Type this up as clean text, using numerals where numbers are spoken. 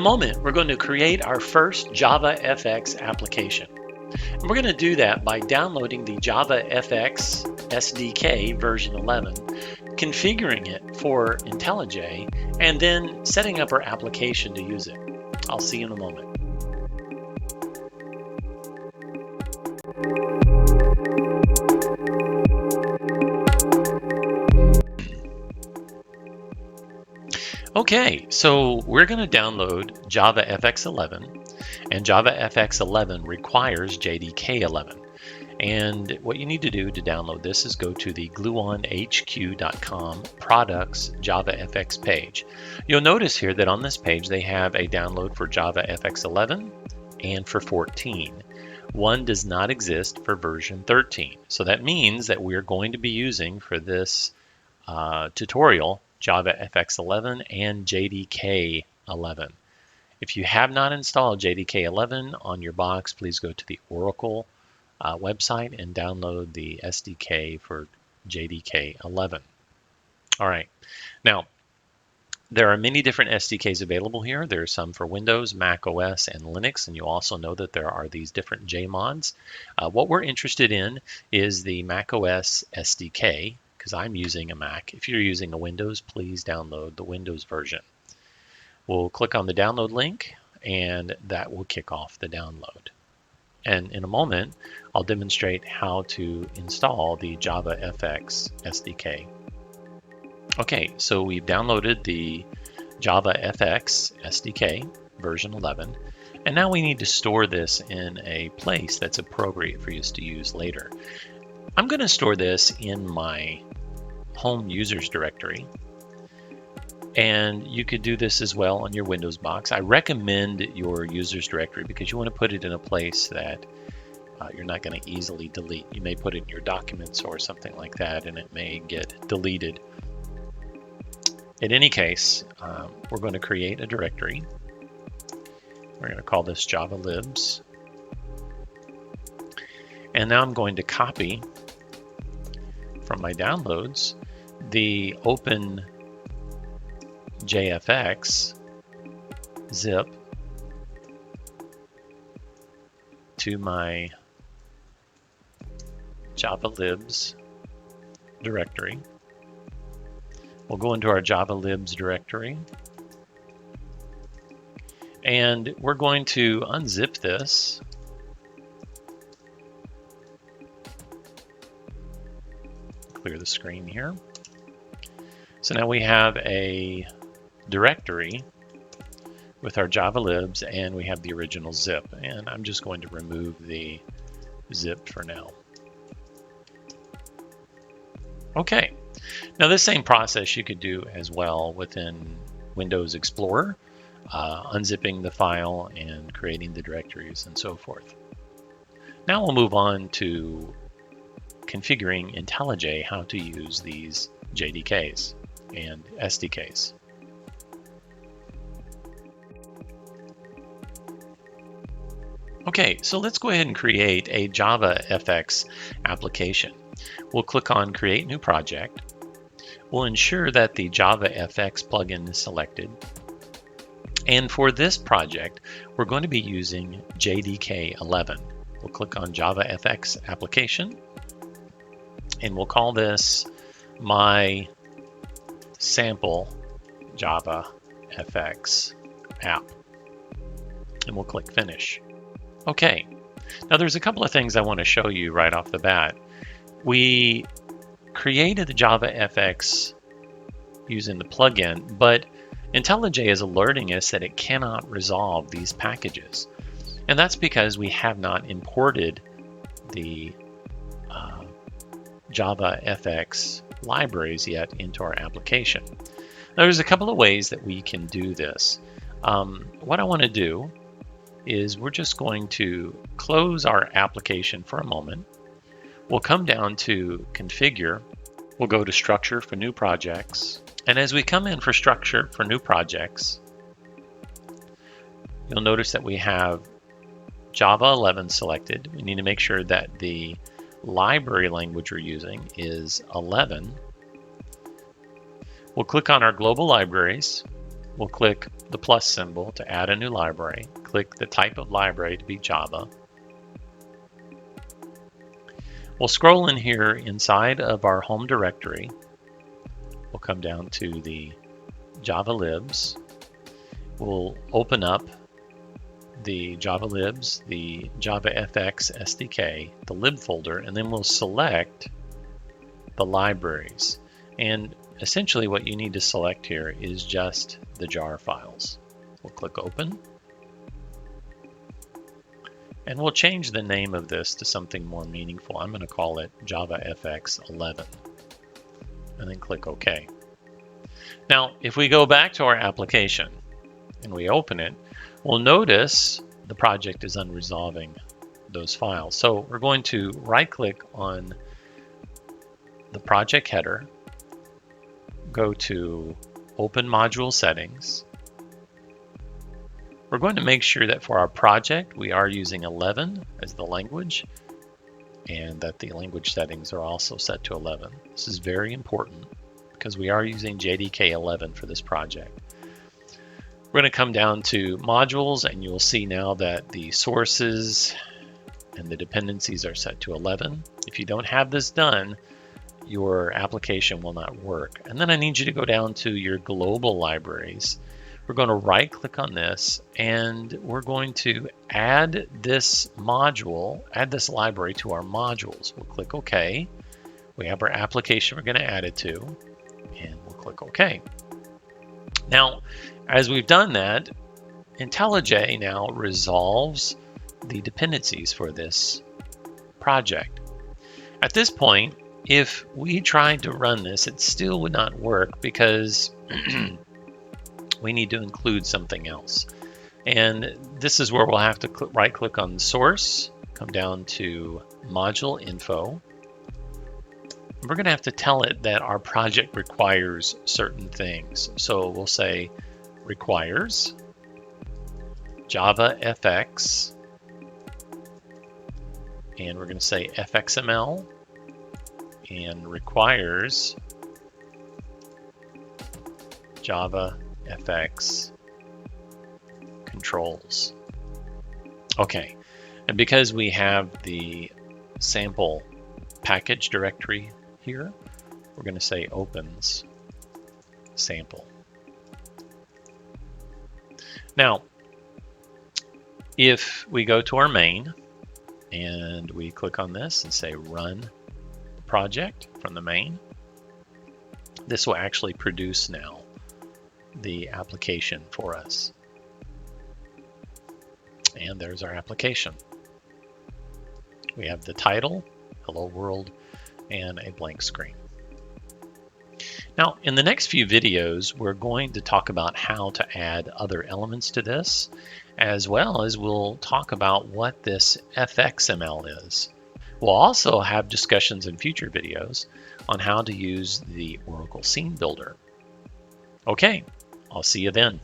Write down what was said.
moment, we're going to create our first JavaFX application. And we're going to do that by downloading the JavaFX SDK version 11, configuring it for IntelliJ, and then setting up our application to use it. I'll see you in a moment. Okay, so we're going to download JavaFX 11, and JavaFX 11 requires JDK 11. And what you need to do to download this is go to the gluonhq.com products JavaFX page. You'll notice here that on this page they have a download for JavaFX 11 and for 14. One does not exist for version 13. So that means that we're going to be using for this tutorial JavaFX 11 and JDK 11. If you have not installed JDK 11 on your box, please go to the Oracle website and download the SDK for JDK 11. All right, now there are many different SDKs available here. There are some for Windows, Mac OS, and Linux, and you also know that there are these different JMods. What we're interested in is the Mac OS SDK, because I'm using a Mac. If you're using a Windows, please download the Windows version. We'll click on the download link, and that will kick off the download. And in a moment, I'll demonstrate how to install the JavaFX SDK. Okay, so we've downloaded the JavaFX SDK version 11, and now we need to store this in a place that's appropriate for us to use later. I'm going to store this in my home users directory, and you could do this as well on your Windows box. I recommend your users directory because you want to put it in a place that you're not going to easily delete. You may put it in your documents or something like that, and it may get deleted. In any case, we're going to create a directory. We're going to call this JavaLibs. And now I'm going to copy from my downloads the open JFX zip to my JavaLibs directory. We'll go into our JavaLibs directory, and we're going to unzip this. Clear the screen here. So now we have a directory with our JavaLibs, and we have the original zip, and I'm just going to remove the zip for now. Okay, now this same process you could do as well within Windows Explorer, unzipping the file and creating the directories and so forth. Now we'll move on to configuring IntelliJ how to use these JDKs and SDKs. Okay, so let's go ahead and create a JavaFX application. We'll click on Create New Project. We'll ensure that the JavaFX plugin is selected. And for this project, we're going to be using JDK 11. We'll click on JavaFX Application, and we'll call this My Sample JavaFX App. And we'll click Finish. Okay, now there's a couple of things I want to show you right off the bat. We created the JavaFX using the plugin, but IntelliJ is alerting us that it cannot resolve these packages. And that's because we have not imported the JavaFX libraries yet into our application. Now, there's a couple of ways that we can do this. What I want to do is we're just going to close our application for a moment. We'll come down to Configure. We'll go to Structure for New Projects. And as we come in for Structure for New Projects, you'll notice that we have Java 11 selected. We need to make sure that the library language we're using is 11. We'll click on our global libraries. We'll click the plus symbol to add a new library. Click the type of library to be Java. We'll scroll in here inside of our home directory. We'll come down to the Java libs. We'll open up the Java libs, the JavaFx SDK, the lib folder, and then we'll select the libraries. And essentially what you need to select here is just the jar files. We'll click open. And we'll change the name of this to something more meaningful. I'm going to call it JavaFx 11. And then click OK. Now, if we go back to our application and we open it, we'll notice the project is unresolving those files. So we're going to right-click on the project header, go to Open Module Settings. We're going to make sure that for our project we are using 11 as the language, and that the language settings are also set to 11. This is very important because we are using JDK 11 for this project. We're going to come down to modules, and you'll see now that the sources and the dependencies are set to 11. If you don't have this done, your application will not work. And then I need you to go down to your global libraries. We're going to right click on this, and we're going to add this module, add this library to our modules. We'll click OK. We have our application we're going to add it to, and we'll click OK. Now, as we've done that, IntelliJ now resolves the dependencies for this project. At this point, if we tried to run this, it still would not work because we need to include something else. And this is where we'll have to right-click on the source, come down to Module Info. We're going to have to tell it that our project requires certain things. So we'll say requires JavaFX, and we're going to say fxml, and requires JavaFX controls. Okay, and because we have the sample package directory here, we're going to say opens sample. Now, if we go to our main and we click on this and say run project from the main, this will actually produce now the application for us. And there's our application. We have the title, Hello World, and a blank screen. Now, in the next few videos, we're going to talk about how to add other elements to this, as well as we'll talk about what this fxml is. We'll also have discussions in future videos on how to use the Oracle Scene Builder. Okay, I'll see you then.